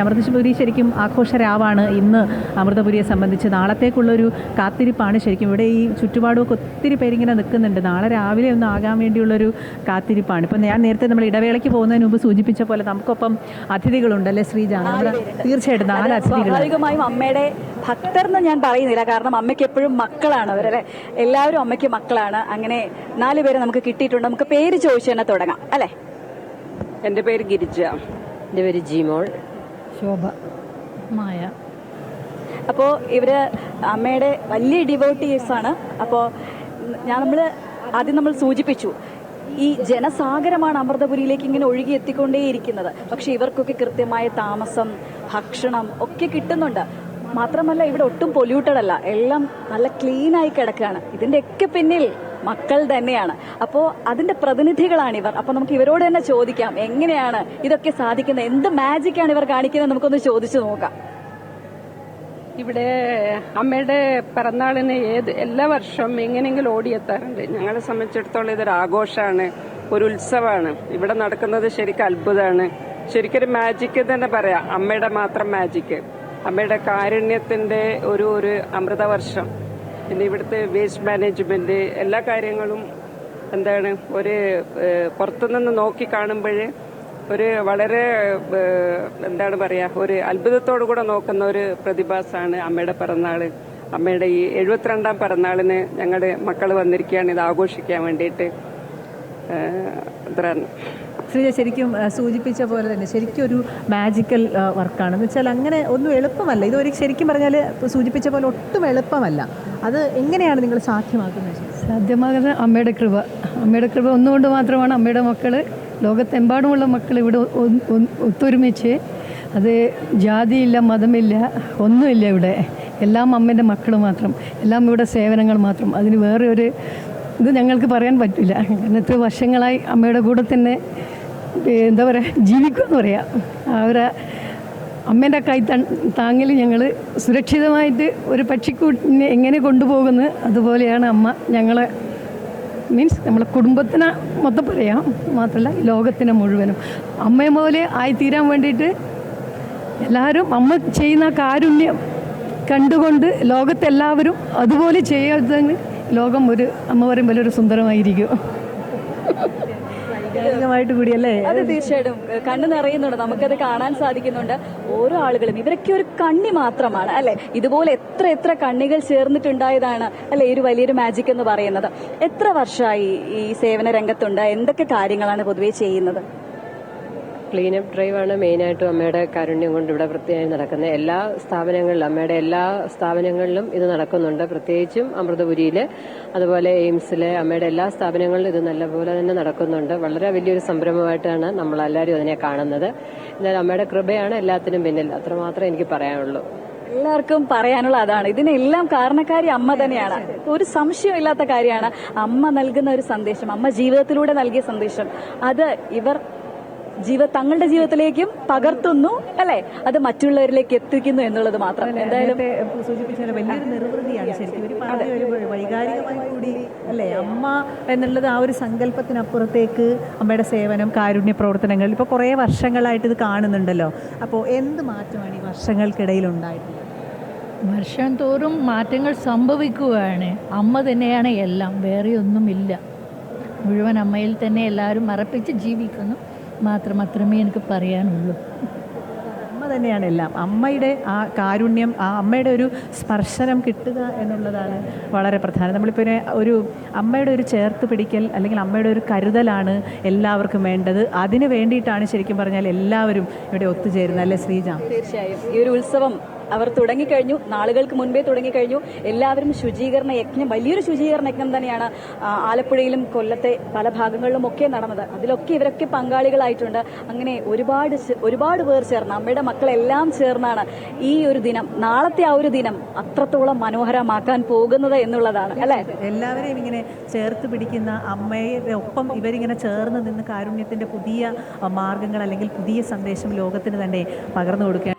അമൃതപുരി ശരിക്കും ആഘോഷരാവാണ് ഇന്ന്. അമൃതപുരിയെ സംബന്ധിച്ച് നാളത്തേക്കുള്ളൊരു കാത്തിരിപ്പാണ് ശരിക്കും. ഇവിടെ ഈ ചുറ്റുപാടുമൊക്കെ ഒത്തിരി പേരിങ്ങനെ നിൽക്കുന്നുണ്ട്. നാളെ രാവിലെ ഒന്ന് ആകാൻ വേണ്ടിയുള്ളൊരു കാത്തിരിപ്പാണ്. ഇപ്പം ഞാൻ നേരത്തെ നമ്മൾ ഇടവേളയ്ക്ക് പോകുന്നതിന് മുമ്പ് സൂചിപ്പിച്ച പോലെ നമുക്കൊപ്പം അതിഥികളുണ്ടല്ലേ ശ്രീജ? നമ്മൾ തീർച്ചയായിട്ടും 4 അതിഥികൾ. സ്വാഭാവികമായും അമ്മയുടെ ഭക്തർന്ന് ഞാൻ പറയുന്നില്ല, കാരണം അമ്മയ്ക്ക് എപ്പോഴും മക്കളാണ് അവരല്ലേ, എല്ലാവരും അമ്മയ്ക്ക് മക്കളാണ്. അങ്ങനെ 4 പേരെ നമുക്ക് കിട്ടിയിട്ടുണ്ട്. നമുക്ക് പേര് ചോദിച്ചു തന്നെ തുടങ്ങാം അല്ലേ? എൻ്റെ പേര് ഗിരിജ. എൻ്റെ പേര് ജിമോൾ. ശോഭ. മായ. അപ്പോൾ ഇവര് അമ്മയുടെ വലിയ ഡിവോട്ടീസാണ്. അപ്പോൾ ആദ്യം നമ്മൾ സൂചിപ്പിച്ചു, ഈ ജനസാഗരമാണ് അമൃതപുരിയിലേക്ക് ഇങ്ങനെ ഒഴുകി എത്തിക്കൊണ്ടേയിരിക്കുന്നത്. പക്ഷെ ഇവർക്കൊക്കെ കൃത്യമായ താമസം, ഭക്ഷണം ഒക്കെ കിട്ടുന്നുണ്ട്. മാത്രമല്ല ഇവിടെ ഒട്ടും പൊല്യൂട്ടഡ് അല്ല, എല്ലാം നല്ല ക്ലീനായി കിടക്കുകയാണ്. ഇതിൻ്റെയൊക്കെ പിന്നിൽ മക്കൾ തന്നെയാണ്. അപ്പോൾ അതിന്റെ പ്രതിനിധികളാണ് ഇവർ. അപ്പോൾ നമുക്ക് ഇവരോട് തന്നെ ചോദിക്കാം, എങ്ങനെയാണ് ഇതൊക്കെ സാധിക്കുന്നത്, എന്ത് മാജിക്കാണ് ഇവർ കാണിക്കുന്നത്, നമുക്കൊന്ന് ചോദിച്ചു നോക്കാം. ഇവിടെ അമ്മയുടെ പിറന്നാളിന് എല്ലാ വർഷവും എങ്ങനെയെങ്കിലും ഓടിയെത്താറുണ്ട്. ഞങ്ങളെ സംബന്ധിച്ചിടത്തോളം ഇതൊരു ആഘോഷമാണ്, ഒരു ഉത്സവമാണ്. ഇവിടെ നടക്കുന്നത് ശരിക്കും അത്ഭുതമാണ്, ശരിക്കൊരു മാജിക്ക് തന്നെ പറയാം. അമ്മയുടെ മാത്രം മാജിക്ക്, അമ്മയുടെ കാരുണ്യത്തിന്റെ ഒരു അമൃതവർഷം. പിന്നെ ഇവിടുത്തെ വേസ്റ്റ് മാനേജ്മെന്റ്, എല്ലാ കാര്യങ്ങളും ഒരു പുറത്തുനിന്ന് നോക്കി കാണുമ്പോൾ വളരെ ഒരു അത്ഭുതത്തോടു കൂടെ നോക്കുന്ന ഒരു പ്രതിഭാസമാണ് അമ്മയുടെ പിറന്നാള്. അമ്മയുടെ ഈ 72ാം പിറന്നാളിന് ഞങ്ങളുടെ മക്കൾ വന്നിരിക്കുകയാണ് ഇത് ആഘോഷിക്കാൻ വേണ്ടിയിട്ട്. ശ്രീജ ശരിക്കും സൂചിപ്പിച്ച പോലെ തന്നെ ശരിക്കും ഒരു മാജിക്കൽ വർക്കാണ്. എന്ന് വെച്ചാൽ അങ്ങനെ ഒന്നും എളുപ്പമല്ല. ഇതൊരു ശരിക്കും പറഞ്ഞാൽ സൂചിപ്പിച്ച പോലെ ഒട്ടും എളുപ്പമല്ല. അത് എങ്ങനെയാണ് നിങ്ങൾ സാധ്യമാക്കുന്നത്? സാധ്യമാകുന്ന അമ്മയുടെ കൃപ ഒന്നുകൊണ്ട് മാത്രമാണ്. അമ്മയുടെ മക്കൾ, ലോകത്തെമ്പാടുമുള്ള മക്കൾ ഇവിടെ ഒത്തൊരുമിച്ച്, അത് ജാതിയില്ല, മതമില്ല, ഒന്നുമില്ല. ഇവിടെ എല്ലാം അമ്മേൻ്റെ മക്കൾ മാത്രം, എല്ലാം ഇവിടെ സേവനങ്ങൾ മാത്രം. അതിന് വേറെ ഒരു ഇത് ഞങ്ങൾക്ക് പറയാൻ പറ്റില്ല. ഇന്നത്തെ വർഷങ്ങളായി അമ്മയുടെ കൂടെ തന്നെ ജീവിക്കുമെന്ന് പറയാം. അമ്മേൻ്റെ കൈ താങ്ങിൽ ഞങ്ങൾ സുരക്ഷിതമായിട്ട് ഒരു പക്ഷിക്കൂട്ടിനെ എങ്ങനെ കൊണ്ടുപോകുന്നു അതുപോലെയാണ് അമ്മ ഞങ്ങളെ, മീൻസ് നമ്മളെ കുടുംബത്തിനെ മൊത്തം പറയാം, മാത്രമല്ല ലോകത്തിനെ മുഴുവനും അമ്മയെ പോലെ ആയിത്തീരാൻ വേണ്ടിയിട്ട് എല്ലാവരും അമ്മ ചെയ്യുന്ന കാരുണ്യം കണ്ടുകൊണ്ട് ലോകത്തെല്ലാവരും അതുപോലെ ചെയ്യാതെ ലോകം അമ്മ പറയുമ്പോൾ വലിയൊരു സുന്ദരമായിരിക്കും. കൂടിയല്ലേ? അത് തീർച്ചയായിട്ടും കണ്ണു നിറയുന്നുണ്ട്, നമുക്കത് കാണാൻ സാധിക്കുന്നുണ്ട്. ഓരോ ആളുകളും ഇവരൊക്കെ ഒരു കണ്ണി മാത്രമാണ് അല്ലെ. ഇതുപോലെ എത്ര കണ്ണികൾ ചേർന്നിട്ടുണ്ടായതാണ് അല്ലെ ഈ ഒരു വലിയൊരു മാജിക് എന്ന് പറയുന്നത്. എത്ര വർഷമായി ഈ സേവന രംഗത്തുണ്ട്? എന്തൊക്കെ കാര്യങ്ങളാണ് പൊതുവെ ചെയ്യുന്നത്? ക്ലീനപ്പ് ഡ്രൈവാണ് മെയിനായിട്ടും അമ്മയുടെ കാരുണ്യം കൊണ്ട് ഇവിടെ വൃത്തിയായി നടക്കുന്നത്. എല്ലാ സ്ഥാപനങ്ങളിലും, അമ്മയുടെ എല്ലാ സ്ഥാപനങ്ങളിലും ഇത് നടക്കുന്നുണ്ട്. പ്രത്യേകിച്ചും അമൃതപുരിയിൽ, അതുപോലെ എയിംസിലെ അമ്മയുടെ എല്ലാ സ്ഥാപനങ്ങളിലും ഇത് നല്ലപോലെ തന്നെ നടക്കുന്നുണ്ട്. വളരെ വലിയൊരു സംരംഭമായിട്ടാണ് നമ്മളെല്ലാവരും അതിനെ കാണുന്നത്. എന്നാൽ അമ്മയുടെ കൃപയാണ് എല്ലാത്തിനും പിന്നിൽ, അത്രമാത്രം എനിക്ക് പറയാനുള്ളൂ. എല്ലാവർക്കും പറയാനുള്ള അതാണ്. ഇതിനെല്ലാം കാരണക്കാരി അമ്മ തന്നെയാണ്, ഒരു സംശയമില്ലാത്ത കാര്യമാണ്. അമ്മ നൽകുന്ന ഒരു സന്ദേശം, അമ്മ ജീവിതത്തിലൂടെ നൽകിയ സന്ദേശം, അത് ഇവർ തങ്ങളുടെ ജീവിതത്തിലേക്കും പകർത്തുന്നു അല്ലെ, അത് മറ്റുള്ളവരിലേക്ക് എത്തിക്കുന്നു എന്നുള്ളത് മാത്രം. എന്തായാലും സൂചിപ്പിച്ചാൽ വലിയൊരു നിർവൃതിയാണ് ശരിക്കും. ഒരു വൈകാരികമായി കൂടി അല്ലേ അമ്മ എന്നുള്ളത്, ആ ഒരു സങ്കല്പത്തിനപ്പുറത്തേക്ക് അമ്മയുടെ സേവനം, കാരുണ്യ പ്രവർത്തനങ്ങൾ ഇപ്പോൾ കുറേ വർഷങ്ങളായിട്ട് ഇത് കാണുന്നുണ്ടല്ലോ. അപ്പോൾ എന്ത് മാറ്റമാണ് ഈ വർഷങ്ങൾക്കിടയിൽ ഉണ്ടായിട്ടുള്ളത്? വർഷം തോറും മാറ്റങ്ങൾ സംഭവിക്കുകയാണ്. അമ്മ തന്നെയാണ് എല്ലാം, വേറെ ഒന്നുമില്ല. മുഴുവൻ അമ്മയിൽ തന്നെ എല്ലാവരും അർപ്പിച്ച് ജീവിക്കുന്നു മാത്രമേ എനിക്ക് പറയാനുള്ളൂ. അമ്മ തന്നെയാണ് എല്ലാം. അമ്മയുടെ ആ കാരുണ്യം, ആ അമ്മയുടെ ഒരു സ്പർശനം കിട്ടുക എന്നുള്ളതാണ് വളരെ പ്രധാനം. നമ്മളിപ്പോൾ അമ്മയുടെ ഒരു ചേർത്ത് പിടിക്കൽ അല്ലെങ്കിൽ അമ്മയുടെ ഒരു കരുതലാണ് എല്ലാവർക്കും വേണ്ടത്. അതിന് വേണ്ടിയിട്ടാണ് ശരിക്കും പറഞ്ഞാൽ എല്ലാവരും ഇവിടെ ഒത്തുചേരുന്നത് അല്ലേ ശ്രീജ? തീർച്ചയായും ഈ ഒരു ഉത്സവം അവർ തുടങ്ങിക്കഴിഞ്ഞു, നാളുകൾക്ക് മുൻപേ തുടങ്ങിക്കഴിഞ്ഞു. എല്ലാവരും ശുചീകരണ യജ്ഞം, വലിയൊരു ശുചീകരണ യജ്ഞം തന്നെയാണ് ആലപ്പുഴയിലും കൊല്ലത്തെ പല ഭാഗങ്ങളിലും ഒക്കെ നടന്നത്. അതിലൊക്കെ ഇവരൊക്കെ പങ്കാളികളായിട്ടുണ്ട്. അങ്ങനെ ഒരുപാട് പേർ ചേർന്ന്, അമ്മയുടെ മക്കളെല്ലാം ചേർന്നാണ് ഈ ഒരു ദിനം, നാളത്തെ ആ ഒരു ദിനം അത്രത്തോളം മനോഹരമാക്കാൻ പോകുന്നത് എന്നുള്ളതാണ് അല്ലെ. എല്ലാവരെയും ഇങ്ങനെ ചേർത്ത് പിടിക്കുന്ന അമ്മയുടെ ഒപ്പം ഇവരിങ്ങനെ ചേർന്ന് നിന്ന് കാരുണ്യത്തിന്റെ പുതിയ മാർഗങ്ങൾ അല്ലെങ്കിൽ പുതിയ സന്ദേശം ലോകത്തിന് തന്നെ പകർന്നു കൊടുക്കുക.